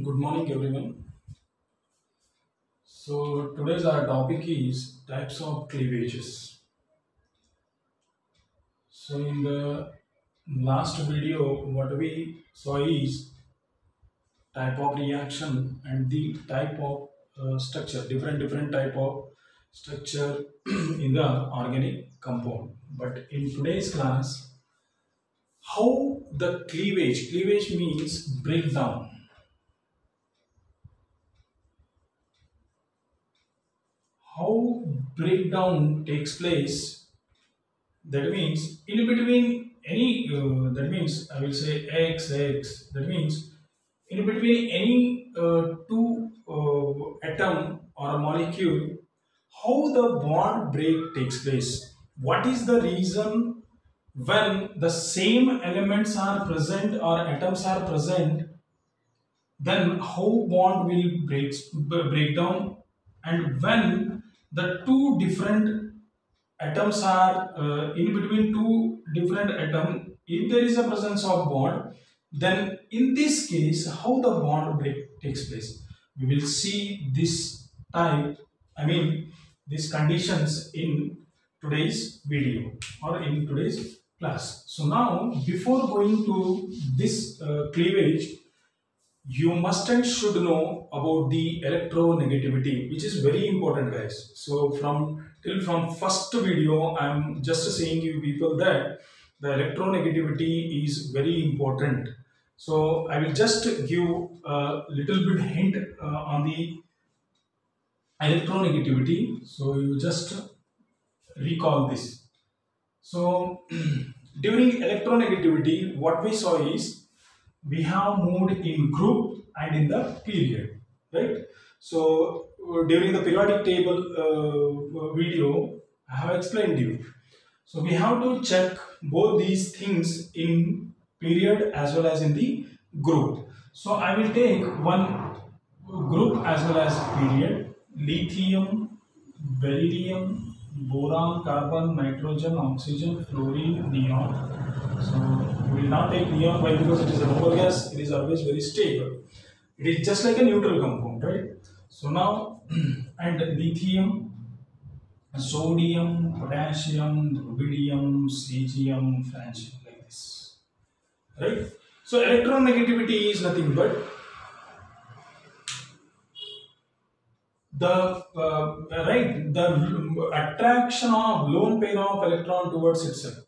Good morning, everyone. So today's our topic is types of cleavages. So in the last video, what we saw is type of reaction and the type of structure, different type of structure in the organic compound. But in today's class, how the cleavage means breakdown. How breakdown takes place. That means in between any that means I will say x. That means in between any two atom or a molecule, how the bond break takes place. What is the reason when the same elements are present or atoms are present? Then how bond will break down, and when the two different atoms are in between two different atoms, if there is a presence of bond, then in this case how the bond break takes place, we will see this type, I mean these conditions in today's video or in today's class. So now before going to this cleavage, you must and should know about the electronegativity, which is very important, guys. So from first video I'm just saying you people that the electronegativity is very important. So I will just give a little bit hint on the electronegativity, so you just recall this. So during electronegativity, what we saw is we have moved in group and in the period, right? So during the periodic table video, I have explained you. So we have to check both these things in period as well as in the group. So I will take one group as well as period: lithium, beryllium, boron, carbon, nitrogen, oxygen, fluorine, neon. So we will not take neon. Why? Because it is a noble gas. It is always very stable. It is just like a neutral compound, right? So now and lithium, sodium, potassium, rubidium, cesium, francium, like this, right? So electronegativity is nothing but the attraction of lone pair of electron towards itself,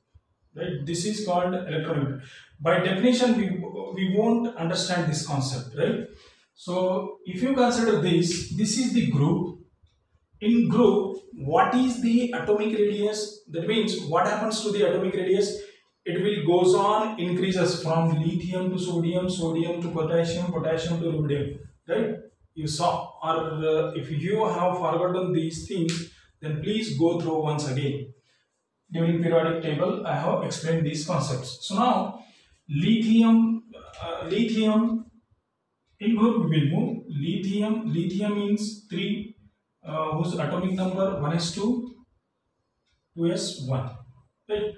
right? This is called electronegativity. By definition, we won't understand this concept, right? So if you consider this is the group. In group, what is the atomic radius? That means what happens to the atomic radius? It will goes on increases from lithium to sodium, sodium to potassium, potassium to rubidium, right? You saw, or if you have forgotten these things, then please go through once again. During periodic table, I have explained these concepts. So now lithium in group we will move. Lithium means 3, whose atomic number 1s2, 2s1. Right?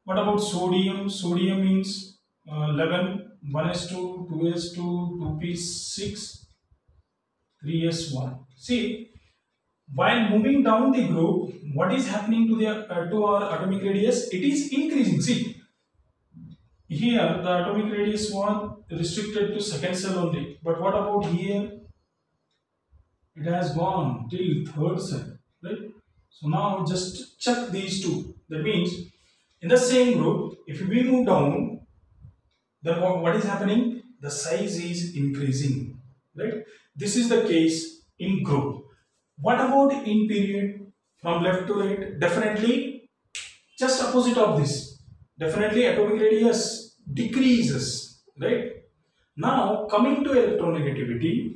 What about sodium? Sodium means 11, 1s2, 2s2, 2p6, 3s1. See, while moving down the group, what is happening to the to our atomic radius? It is increasing. See, here the atomic radius was restricted to second cell only. But what about here? It has gone till third cell, right? So now just check these two. That means in the same group, if we move down, then what is happening? The size is increasing, right? This is the case in group. What about in period? From left to right, definitely just opposite of this. Definitely atomic radius decreases, right? Now coming to electronegativity.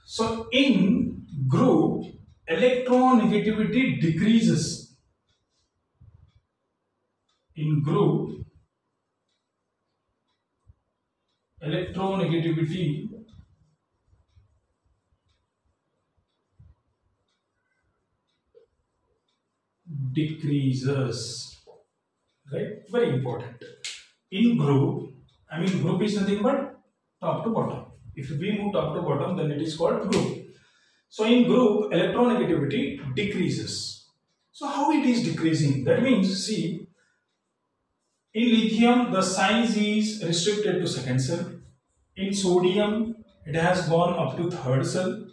So in group, electronegativity decreases. In group, electronegativity decreases, right? Very important. in group, I mean group is nothing but top to bottom. If we move top to bottom, then it is called group. So in group, electronegativity decreases. So how it is decreasing? That means, see, in lithium, the size is restricted to second cell. In sodium, it has gone up to third cell.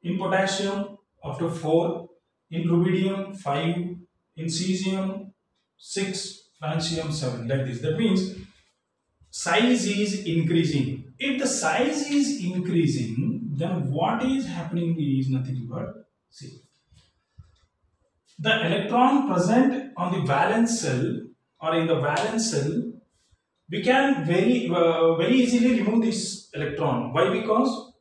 In potassium, up to 4. In rubidium, 5. In cesium, 6. Francium, 7. Like this. That means size is increasing. If the size is increasing, then what is happening is nothing but, see, the electron present on the valence cell or in the valence cell, we can very easily remove this electron. Why? Because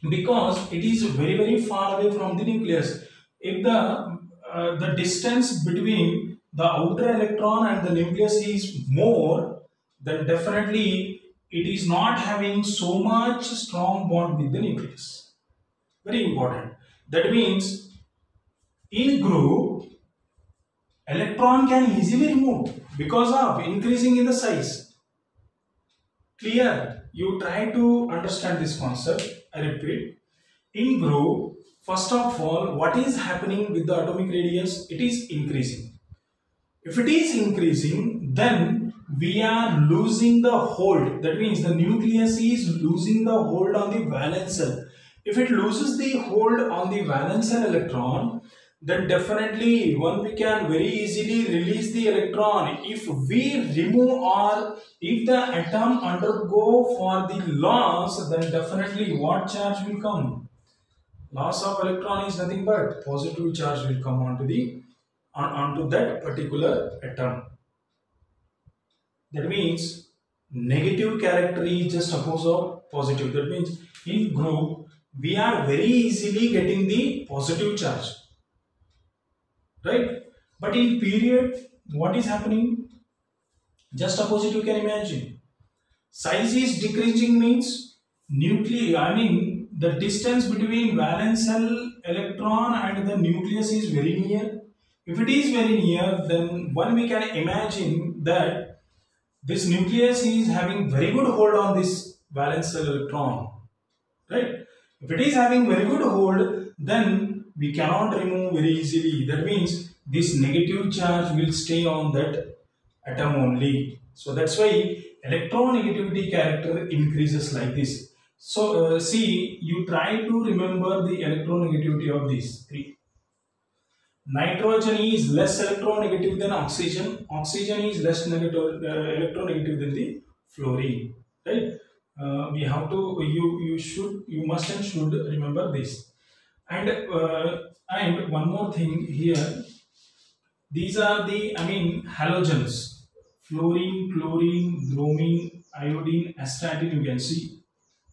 it is very far away from the nucleus. If the distance between the outer electron and the nucleus is more, then definitely it is not having so much strong bond with the nucleus. Very important. That means in group, electron can easily remove because of increasing in the size. Clear? You try to understand this concept. I repeat. In group, first of all, what is happening with the atomic radius? It is increasing. If it is increasing, then we are losing the hold. That means the nucleus is losing the hold on the valence cell. If it loses the hold on the valence cell electron, then definitely we can very easily release the electron. If we remove or if the atom undergo for the loss, then definitely what charge will come? Loss of electron is nothing but positive charge will come onto that particular atom. That means negative character is just opposite of positive. That means in group we are very easily getting the positive charge, right? But in period, what is happening? Just opposite, you can imagine. Size is decreasing means the distance between valence cell electron and the nucleus is very near. If it is very near, then we can imagine that this nucleus is having very good hold on this valence cell electron, right? If it is having very good hold, then we cannot remove very easily. That means this negative charge will stay on that atom only. So that's why electronegativity character increases like this. So see, you try to remember the electronegativity of these three. Nitrogen is less electronegative than oxygen. Oxygen is less electronegative than the fluorine. Right? We have to. You must and should remember this. And one more thing here. These are the halogens. Fluorine, chlorine, bromine, iodine, astatine. You can see,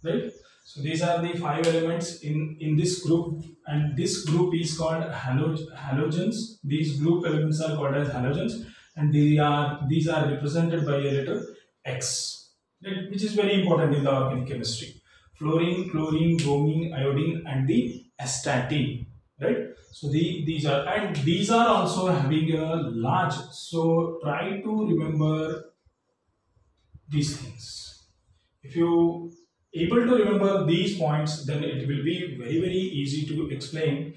right? So these are the 5 elements in this group, and this group is called halogens. These group elements are called as halogens, and these are represented by a letter X, right? Which is very important in the organic chemistry. Fluorine, chlorine, bromine, iodine, and the astatine, right? So these are also having a large. So try to remember these things. If you able to remember these points, then it will be very easy to explain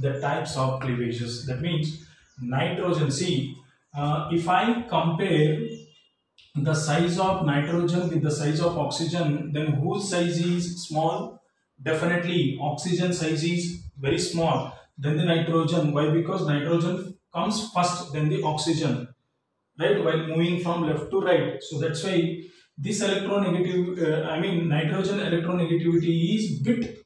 the types of cleavages. That means nitrogen. See, if I compare the size of nitrogen with the size of oxygen, then whose size is small? Definitely oxygen size is very small than the nitrogen. Why? Because nitrogen comes first, then the oxygen, right, while moving from left to right. So that's why this nitrogen electronegativity is bit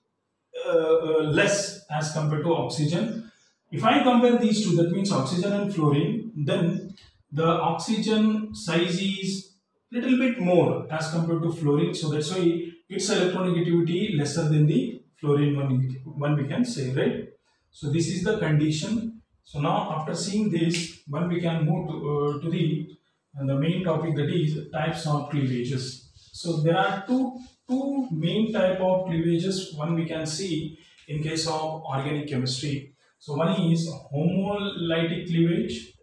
less as compared to oxygen. If I compare these two, that means oxygen and fluorine, then the oxygen size is little bit more as compared to fluorine. So that's why its electronegativity lesser than the fluorine one we can say, right? So this is the condition. So now after seeing this, we can move to the main topic, that is types of cleavages. So there are two main type of cleavages. One we can see in case of organic chemistry. So one is homolytic cleavage.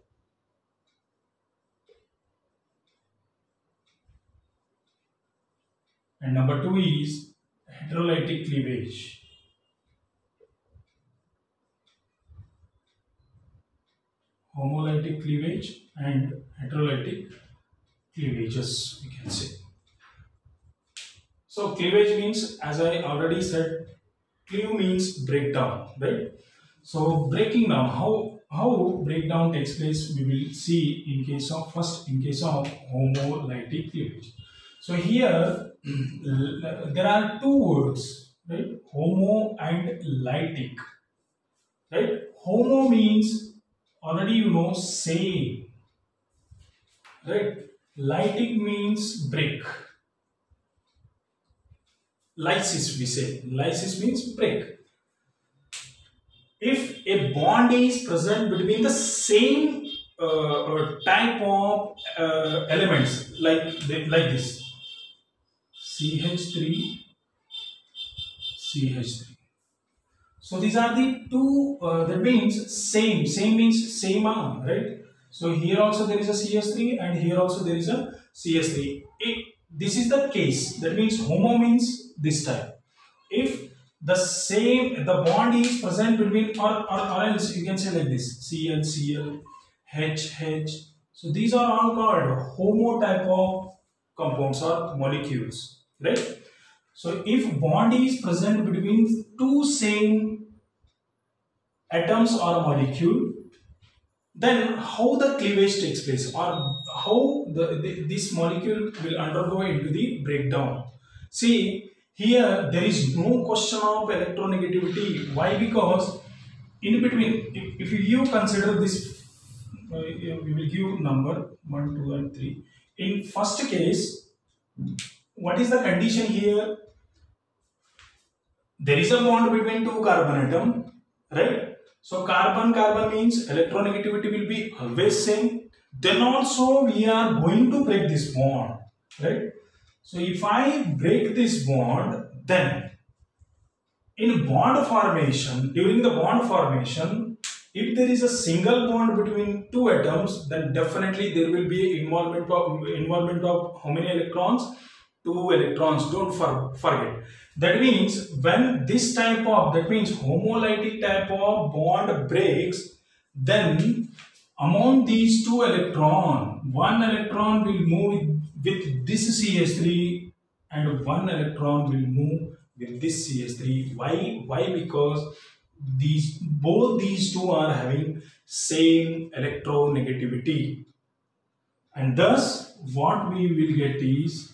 and number 2 is heterolytic cleavage. Homolytic cleavage and heterolytic cleavages, we can say. So cleavage means, as I already said, cleave means breakdown, right? So breaking down, how breakdown takes place, we will see in case of homolytic cleavage. So here there are two words, right? Homo and lytic, right? Homo means already you know same, right? Lytic means break. Lysis, we say. Lysis means break. If a bond is present between the same type of elements like this, CH3, CH3. So these are the two, that means same means same arm, right? So here also there is a CH3 and here also there is a CH3. This is the case, that means homo means this type. If the bond is present between, or else you can say like this, Cl, Cl, H, H. So these are all called homo type of compounds or molecules, right? So if bond is present between two same atoms or a molecule, then how the cleavage takes place, or how this molecule will undergo into the breakdown. See, here there is no question of electronegativity. Why? Because in between, if you consider this, we will give number 1, 2 and 3. In first case, what is the condition here? There is a bond between two carbon atom, right? So carbon means electronegativity will be always same. Then also we are going to break this bond, right? So if I break this bond, then in bond formation, during the bond formation, if there is a single bond between two atoms, then definitely there will be involvement of how many electrons? 2 electrons. Don't forget. That means when this type of, that means homolytic type of bond breaks, then among these two electrons, one electron will move with this CH3 and one electron will move with this CH3. Why? Because both these two are having same electronegativity, and thus what we will get is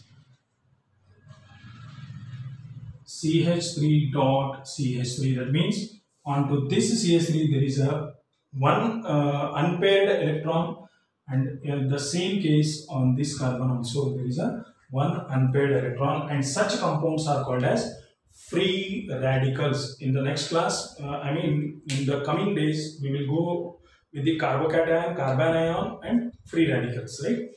CH3 dot CH3. That means onto this CH3 there is a one unpaired electron, and in the same case on this carbon also there is a one unpaired electron, and such compounds are called as free radicals. In the next class, in the coming days, we will go with the carbocation, carbon ion and free radicals, right?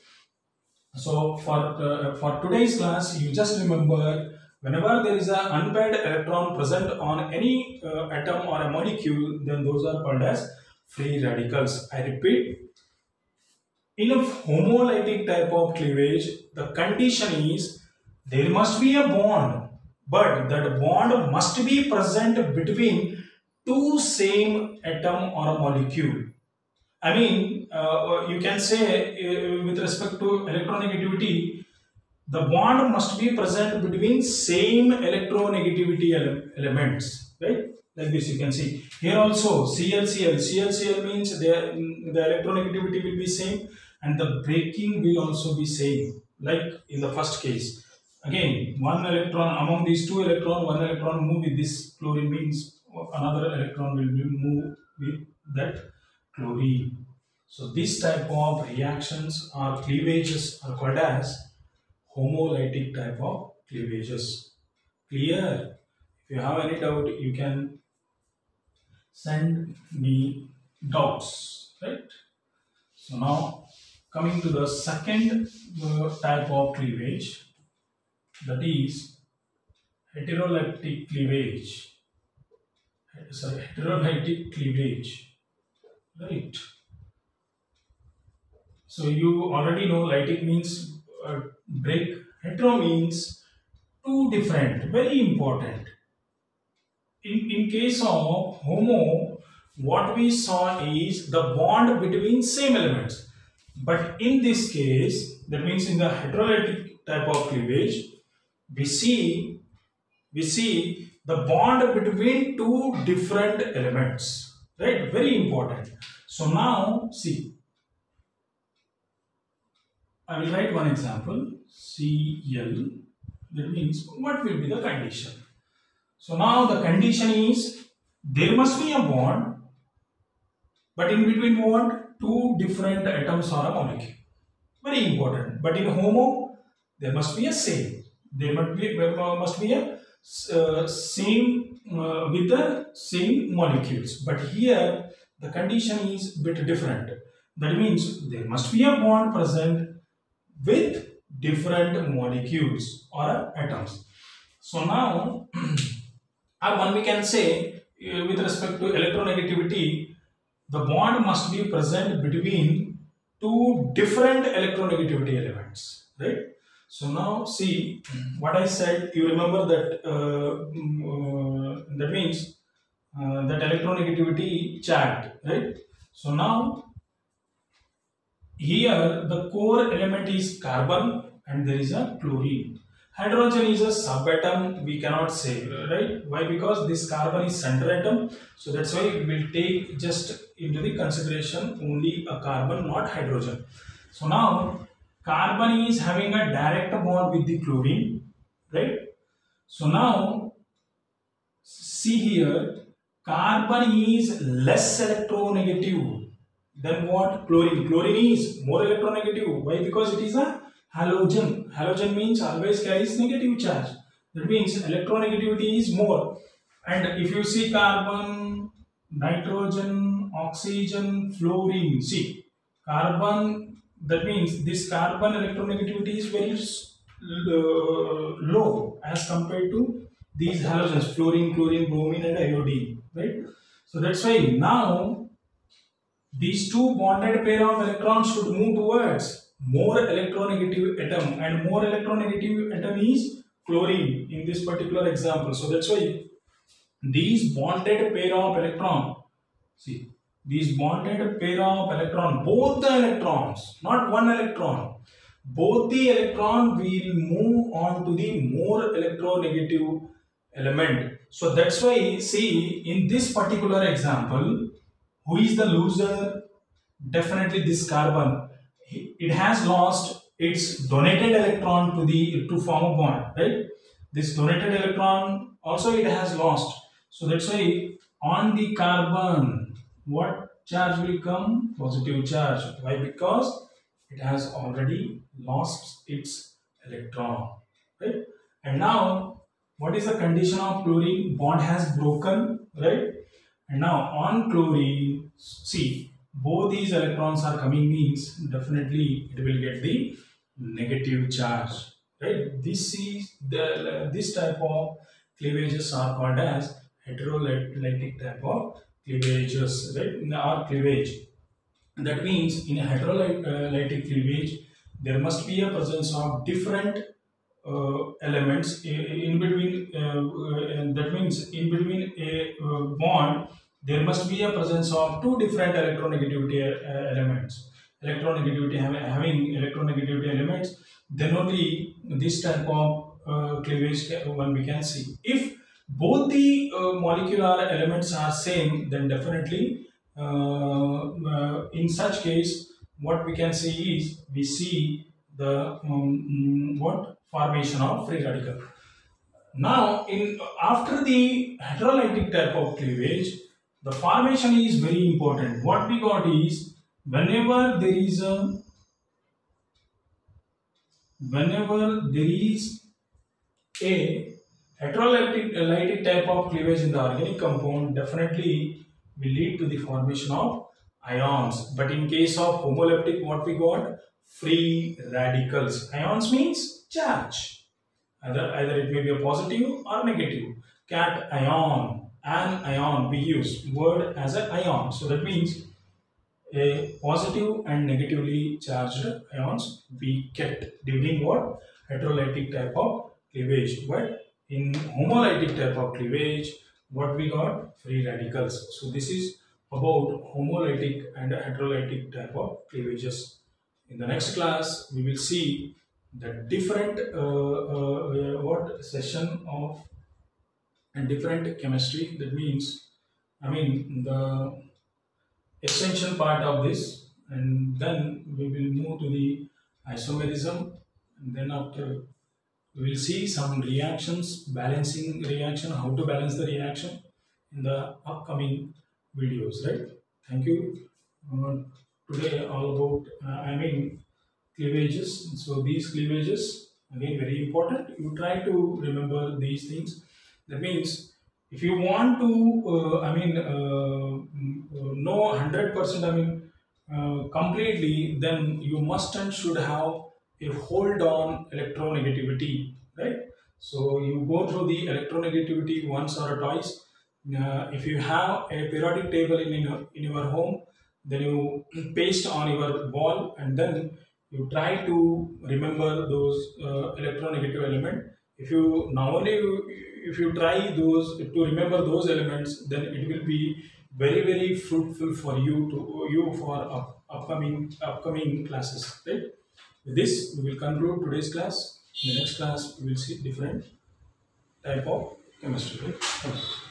So for today's class, you just remember, whenever there is an unpaired electron present on any atom or a molecule, then those are called as free radicals. I repeat, in a homolytic type of cleavage, the condition is there must be a bond, but that bond must be present between two same atom or a molecule. You can say with respect to electronegativity, the bond must be present between same electronegativity elements, right? Like this, you can see here also ClCl means the electronegativity will be same and the breaking will also be same, like in the first case. Again, one electron among these two electrons, one electron move with this chlorine, means another electron will move with that chlorine. So this type of reactions or cleavages are called as homolytic type of cleavages. Clear? If you have any doubt, you can send me doubts, right? So now coming to the second type of cleavage, that is heterolytic cleavage. Heterolytic cleavage, right? So you already know lytic means break. Hetero means two different, very important. In case of HOMO, what we saw is the bond between same elements. But in this case, that means in the heterolytic type of cleavage, we see the bond between two different elements, right? Very important. So now see, I will write one example, Cl. That means what will be the condition? So now the condition is there must be a bond, but in between bond two different atoms or a molecule. Very important. But in HOMO there must be a same. There must be a same with the same molecules. But here the condition is bit different. That means there must be a bond present with different molecules or atoms. So now one we can say with respect to electronegativity, the bond must be present between two different electronegativity elements, right? So now see what I said. You remember that that means that electronegativity chart, right? So now here the core element is carbon and there is a chlorine. Hydrogen is a subatom, we cannot say, right? Why? Because this carbon is center atom, so that's why we will take just into the consideration only a carbon, not hydrogen. So now carbon is having a direct bond with the chlorine, right? So now see here, carbon is less electronegative than what? Chlorine. Chlorine is more electronegative. Why? Because it is a halogen. Halogen means always carries negative charge. That means electronegativity is more. And if you see carbon, nitrogen, oxygen, fluorine, see carbon, that means this carbon electronegativity is very low as compared to these halogens, fluorine, chlorine, bromine and iodine, right? So that's why now these two bonded pair of electrons should move towards more electronegative atom, and more electronegative atom is chlorine in this particular example. So that's why these bonded pair of electron, see these bonded pair of electron, both the electrons, not one electron, both the electron will move on to the more electronegative element. So that's why see in this particular example, who is the loser? Definitely this carbon. It has lost its donated electron to form a bond, right? This donated electron also it has lost. So that's why on the carbon, what charge will come? Positive charge. Why? Because it has already lost its electron, right? And now, what is the condition of chlorine? Bond has broken, right? And now on chlorine, see, both these electrons are coming means definitely it will get the negative charge, right? This type of cleavages are called as heterolytic type of cleavages, right? Or cleavage. That means in a heterolytic cleavage, there must be a presence of different elements in between. That means in between a bond, there must be a presence of two different electronegativity elements. Having electronegativity elements, then only this type of cleavage one we can see. If both the molecular elements are same, then definitely in such case, what we can see is we see the what formation of free radical. Now, after the heterolytic type of cleavage, the formation is very important. What we got is whenever there is a heterolytic type of cleavage in the organic compound, definitely will lead to the formation of ions. But in case of homoleptic, what we got? Free radicals. Ions means charge. Either it may be a positive or negative. Cation, an ion, we use word as an ion. So that means a positive and negatively charged ions we get during what? Heterolytic type of cleavage. But in homolytic type of cleavage, what we got? Free radicals. So this is about homolytic and heterolytic type of cleavages. In the next class, we will see the different what session of and different chemistry. That means, I mean, the essential part of this, and then we will move to the isomerism, and then after we will see some reactions, balancing reaction, how to balance the reaction in the upcoming videos, right? Thank you. Uh, Today all about, I mean, cleavages. So these cleavages, again, very important. You try to remember these things. That means if you want to, know 100%, completely, then you must and should have a hold on electronegativity, right? So you go through the electronegativity once or twice. If you have a periodic table in your home, then you paste on your wall, and then you try to remember those electronegative element. If you now only if you try those to remember those elements, then it will be very fruitful for you for upcoming classes, right? With this, we will conclude today's class. In the next class, we will see different type of chemistry. Right? Okay.